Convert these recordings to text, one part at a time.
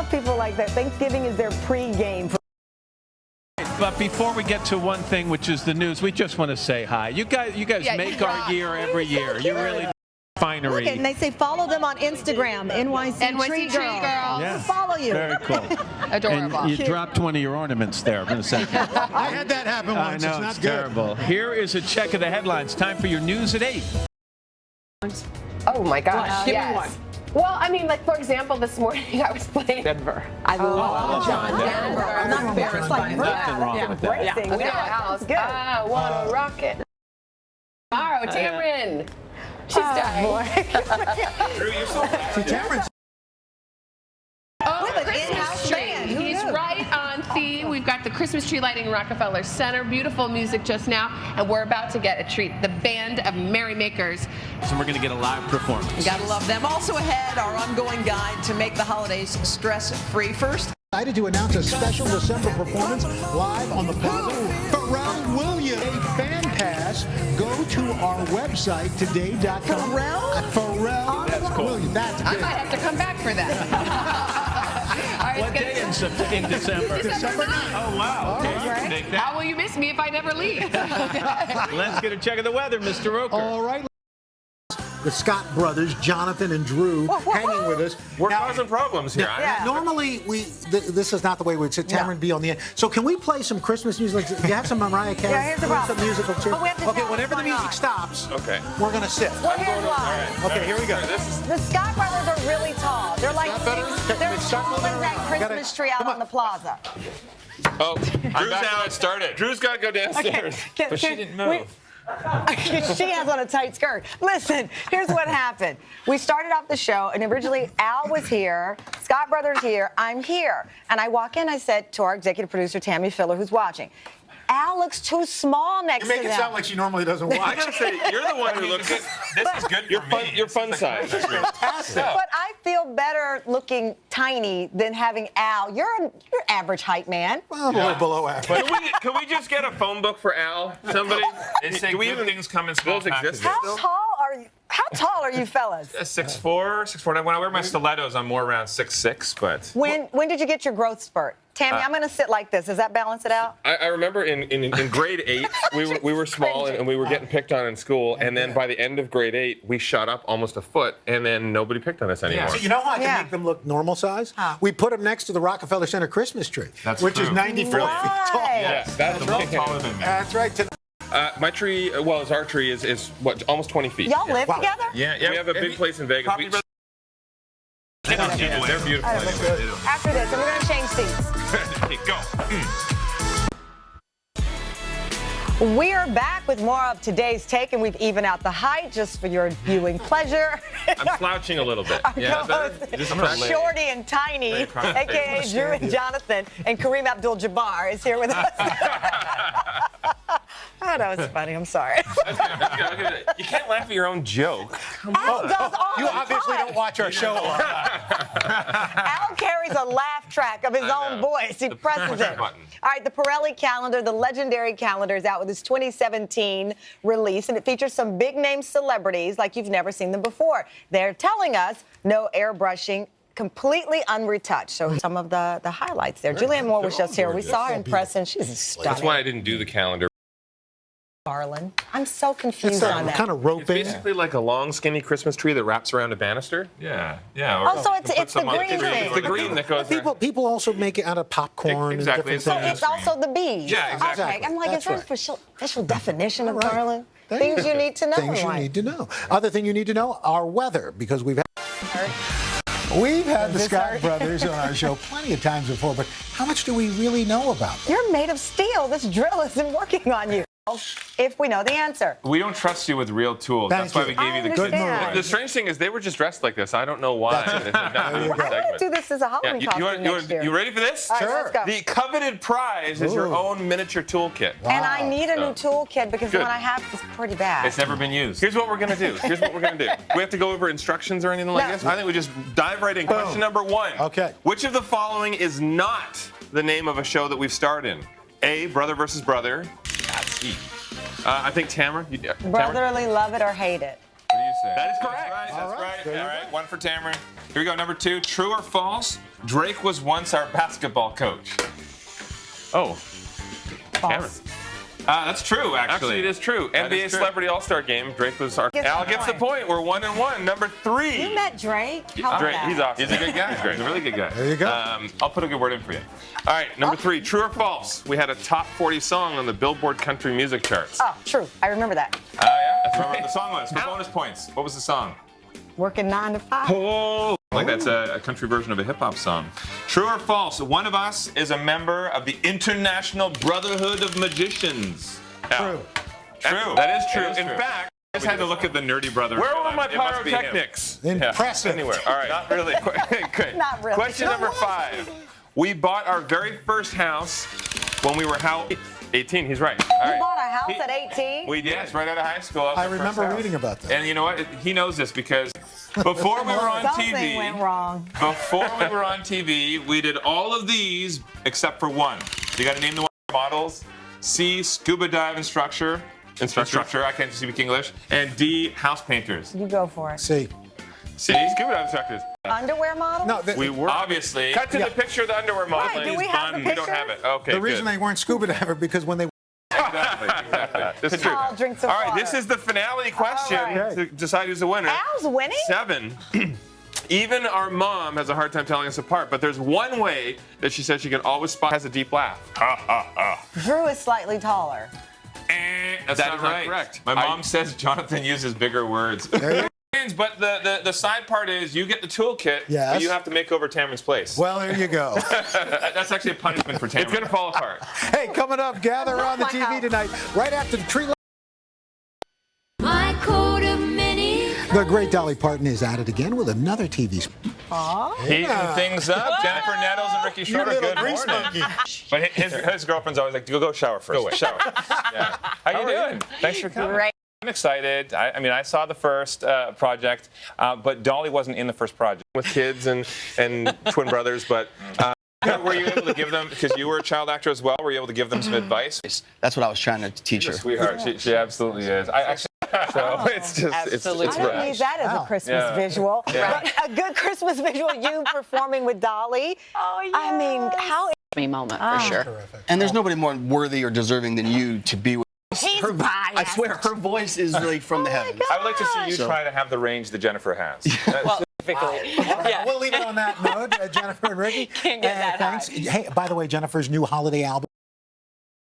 love people like that. Thanksgiving is their pre-game. But before we get to one thing, which is the news, we just want to say hi. You guys make our year every year. You really finery. And they say follow them on Instagram, NYC Tree Girl. Yeah. Follow you. Very cool. Adorable. And you dropped one of your ornaments there in a second. I had that happen once. I know, it's not it's good. terrible. Here is a check of the headlines. Time for your news at 8. Oh my gosh, Give me yes. one. Well, I mean, like, for example, this morning I was playing Denver. I love John Denver. I'm not embarrassed like Nothing wrong with that. racing. at Yeah, our house. it's good. I want to rock it. Tomorrow, Tamron. She's dying. Tamron's With an in-house band. Who He's knew? right on theme. We've got the Christmas tree lighting in Rockefeller Center. Beautiful music just now. And we're about to get a treat. The Band of Merrymakers. So we're going to get a live performance. You gotta love them. Also ahead, our ongoing guide to make the holidays stress-free. First, excited to announce a special December performance live on the Plaza. Pharrell Williams, a fan pass. Go to our website today.com. Pharrell Williams. That's I big. might have to come back for that. All right, What day in December? December 9th. Oh, wow. Okay, you can make How that. will you miss me if I never leave? Let's get a check of the weather, Mr. Roker. All right. The Scott brothers, Jonathan and Drew, hanging with us. We're Now, causing problems here. Normally, this is not the way we'd sit. Tamron be on the end. So can we play some Christmas music? Do you have some Mariah Carey? Yeah, here's the problem. Some musical too? But we have to Okay, tell whenever the what's going music on. stops, Okay. we're going to sit. Well, here's why. Okay, here we go. The Scott brothers are really tall. They're like Is that better? they're Let's start taller moving than that around. Christmas tree out Come on the plaza. Oh, Drew's now started. Drew's got to go downstairs. But she didn't move. She has on a tight skirt. Listen, here's what happened. We started off the show, and originally Al was here, Scott Brothers here, I'm here. And I walk in, I said to our executive producer, Tammy Filler, who's watching, Al looks too small next You make to it them. sound like she normally doesn't I watch. gotta say, you're the one who looks. This is good for me. Your fun side. Fantastic. But I feel better looking tiny than having Al. You're average height, man. Well, a little below average. Can we just get a phone book for Al? Somebody? They say Do we good even things come in small those exist packages. still? How tall are you fellas? 6'4", 6'4". When I wear my stilettos, I'm more around 6'6", but When did you get your growth spurt? Tammy, I'm going to sit like this. Does that balance it out? I remember in grade 8, we were small and we were getting picked on in school, and then by the end of grade 8, we shot up almost a foot, and then nobody picked on us anymore. So you know how I can make them look normal size? We put them next to the Rockefeller Center Christmas tree, which is 94 feet tall. Yeah, that's a little taller than me. That's right. My tree, our tree is what, almost 20 feet. Y'all live together? Yeah. We have a big place in Vegas. They're beautiful. After this, and we're going to change seats. Okay, go. We are back with more of today's take, and we've evened out the height just for your viewing pleasure. I'm slouching a little bit. Shorty and Tiny, a.k.a. Drew and Jonathan, and Kareem Abdul-Jabbar is here with us. Oh, that was funny. I'm sorry. You can't laugh at your own joke. Al does all You the obviously time. don't watch our show a lot. Al carries a laugh track of his own voice. He presses it. All right, the Pirelli calendar, the legendary calendar, is out with its 2017 release, and it features some big-name celebrities like you've never seen them before. They're telling us no airbrushing, completely unretouched. So some of the highlights there. Julianne Moore was just here. We saw her in press, and she's stunning. That's why I didn't do the calendar. Garland. I'm so confused It's on that. kind of It's roping. basically like a long, skinny Christmas tree that wraps around a banister. Yeah. Or Also, it's you can put the some on green tree. thing. It's the green that goes there. People also make it out of popcorn Exactly. and So different it's things. also the bees. Yeah, exactly. Okay. I'm like, That's is there right. an official definition of All right. Garland? There Things you you need to know. Things you Right? need to know. Other thing you need to know, our weather, because we've had the Scott brothers on our show plenty of times before, but how much do we really know about them? You're made of steel. This drill isn't working on you. If we know the answer. We don't trust you with real tools. Thank That's why you. we gave you the I good understand. The strange thing is they were just dressed like this. I don't know why. There you go. I'm going to do this as a Halloween costume next year. You ready for this? All right, let's go. The coveted prize is your own miniature toolkit. And I need a new toolkit because the Good. one I have is pretty bad. It's never been used. Here's what we're gonna do. We have to go over instructions or anything like No. this. I think we just dive right in. Question number 1. Okay. Which of the following is not the name of a show that we've starred in? A, Brother versus Brother. That's E. I think Tamron. Brotherly, love it or hate it. What do you say? That is correct. That's right. There you All right. One for Tamron. Here we go. Number 2. True or false? Drake was once our basketball coach. Oh, False. That's true, actually. it is true. That NBA is true. Celebrity All-Star Game. Drake was our. Gets Al the gets the point. We're 1-1. Number 3. You met Drake? How about Drake, that? he's awesome. He's a good guy. He's a really good guy. There you go. I'll put a good word in for you. All right, number 3. True or false? We had a top 40 song on the Billboard Country Music Charts. Oh, true. I remember that. Yeah? That's what the song was. For bonus points. What was the song? Working 9 to 5. Oh, like that's a country version of a hip hop song. True or false? One of us is a member of the International Brotherhood of Magicians. True. True. That is true. It is In true. fact, I just had to look at the nerdy brother. where were my It must be him. pyrotechnics? Impressive. Anywhere. All right. Not really. Good. Not really. Question number 5. We bought our very first house when we were how? 18. He's right. All You right. bought a house at 18? We did. Yes, right out of high school. I remember reading about that. And you know what? He knows this because before we were on Something TV, went wrong. before we were on TV, we did all of these except for one. You got to name the models. C, scuba dive instructor. I can't speak English. And D, house painters. You go for it. See. See, scuba dive instructors. Underwear model? No, We were Obviously. Cut to Yeah. the picture of the underwear model. Right, do we have the We don't picture? have it. Okay. the reason good. they weren't scuba diver because when they Exactly. This is true. I'll drink some All right, water. this is the finale question All right. to decide who's the winner. Al's winning? 7. Even our mom has a hard time telling us apart, but there's one way that she says she can always spot has a deep laugh. Drew is slightly taller. That's That not is not right. correct. My mom says Jonathan uses bigger words. But the side part is you get the toolkit, Yes. but you have to make over Tamron's place. well, there you go. That's actually a punishment for Tamron. It's going to fall apart. Hey, coming up, gather around the my TV house. tonight, right after the tree. My coat of many. The great Dolly Parton is at it again with another TV. Heating things up. Jennifer Nettles and Ricky Schroeder. Good grease morning. But his girlfriend's always like, go shower first. Go shower. Yeah. How you doing? Thanks for coming. Great. I'm excited. I mean, I saw the first project, but Dolly wasn't in the first project. With kids and twin brothers, but were you able to give them, because you were a child actor as well, were you able to give them some advice? That's what I was trying to teach her. Sweetheart, she absolutely is. I actually. So it's just, it's I don't rough. need that as a Christmas Yeah. visual. Yeah. But a good Christmas visual, you performing with Dolly. Oh, yeah. I mean, how Me moment for sure. And there's nobody more worthy or deserving than you to be with. he's Her, biased. I swear, her voice is really from the heavens. I would like to see you So- try to have the range that Jennifer has. We'll leave it on that note, Jennifer and Ricky. Can't get that thanks. Hey, by the way, Jennifer's new holiday album.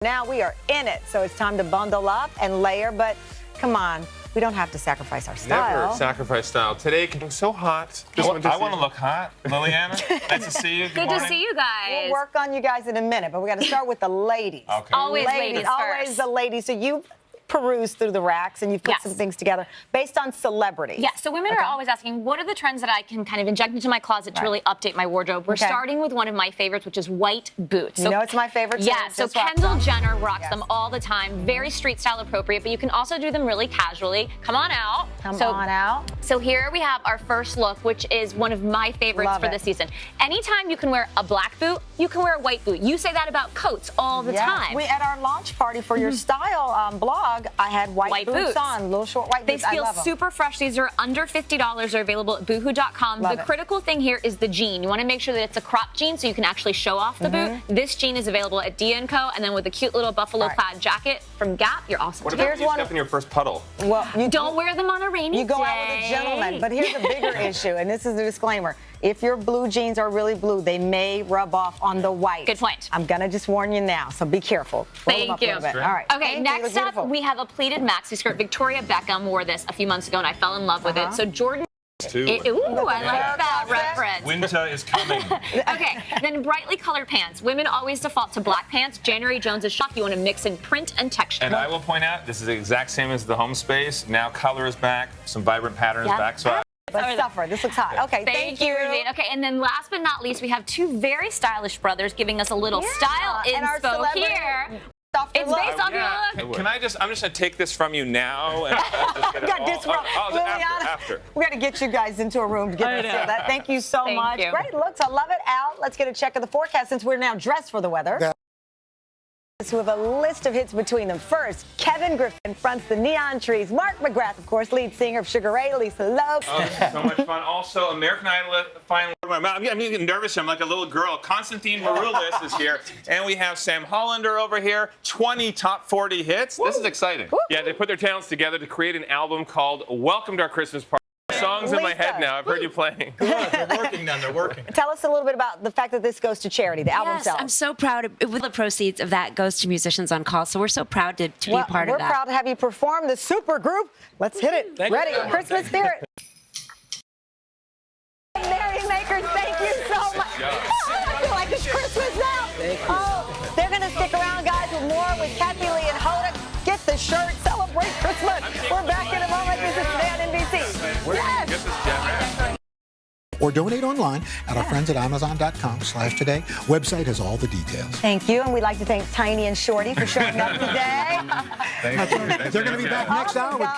Now we are in it, so it's time to bundle up and layer, but come on, we don't have to sacrifice our style. Never sacrifice style. Today can so hot. I want see- to look hot. Liliana, nice to see you. Good Good morning. to see you guys. We'll work on you guys in a minute, but we got to start with the ladies. Okay. Always ladies Always first. the ladies. So you perused through the racks and you've put Yes. some things together based on celebrities. Yeah, so women are always asking, what are the trends that I can kind of inject into my closet to really update my wardrobe? We're Okay. starting with one of my favorites, which is white boots. You know it's my favorite, too. Yeah, so Just rock Kendall them. Jenner rocks Yes. them all the time. Very street style appropriate, but you can also do them really casually. Come on out. Come on out. So here we have our first look, which is one of my favorites Love for it. this season. Anytime you can wear a black boot, you can wear a white boot. You say that about coats all the Yes. time. We at our launch party for your style blog, I had white boots on, little short white They boots. I feel love 'em. super fresh. These are under $50. They're available at boohoo.com. Love The it. critical thing here is the jean. You want to make sure that it's a crop jean so you can actually show off the boot. This jean is available at D&Co, and then with a cute little buffalo Right. plaid jacket from Gap, you're awesome. What too. about Here's when you one- step in your first puddle? Well, you Don't wear them on a rainy You go day. out with a gentleman, but here's a bigger issue, and this is a disclaimer. If your blue jeans are really blue, they may rub off on the white. Good point. I'm gonna just warn you now, so be careful. Roll them Thank up a you. little bit. All right. Okay, Thank you. next Look up, beautiful. we have a pleated maxi skirt. Victoria Beckham wore this a few months ago, and I fell in love with it. So Jordan. Ooh, I like that reference. Winter is coming. Okay, then brightly colored pants. Women always default to black pants. January Jones is shocked. You want to mix in print and texture. And I will point out, this is the exact same as the home space. Now color is back, some vibrant patterns Yeah. back. So But suffer. This looks hot. Okay, thank you. Roseanne. Okay, and then last but not least, we have two very stylish brothers giving us a little style And our inspo celebrity here. stuffed It's look. based off your look. Can I just, I'm just going to take this from you now. And just get it Got all- disrupt. after. We got to get you guys into a room to get this. That. Thank you so Thank much. you. Great looks. I love it. Al, let's get a check of the forecast since we're now dressed for the weather. who have a list of hits between them. First, Kevin Griffin fronts the Neon Trees. Mark McGrath, of course, lead singer of Sugar Ray, Lisa Loeb. Oh, this is so much fun. Also, American Idol finally. I'm getting nervous. I'm like a little girl. Constantine Maroulis is here. And we have Sam Hollander over here. 20 top 40 hits. Woo. This is exciting. Woo. Yeah, they put their talents together to create an album called Welcome to Our Christmas Party. Songs in my head now. I've heard you playing. They're working now. They're working. Tell us a little bit about the fact that this goes to charity, the album sells. I'm so proud. With the proceeds of that goes to Musicians on Call, so we're so proud to be a part of that. We're proud to have you perform the super group. Let's hit it. Ready? Christmas spirit. Merry Makers, thank you so much. I feel like it's Christmas now. Oh, they're going to stick around, guys, with more with Kathy Lee and Hoda. Get the shirt. Celebrate Christmas. We're back in a moment. This is Today on NBC. Yes. Or donate online at our friends at Amazon.com/today. Website has all the details. Thank you. And we'd like to thank Tiny and Shorty for showing up today. They're going to be back next hour with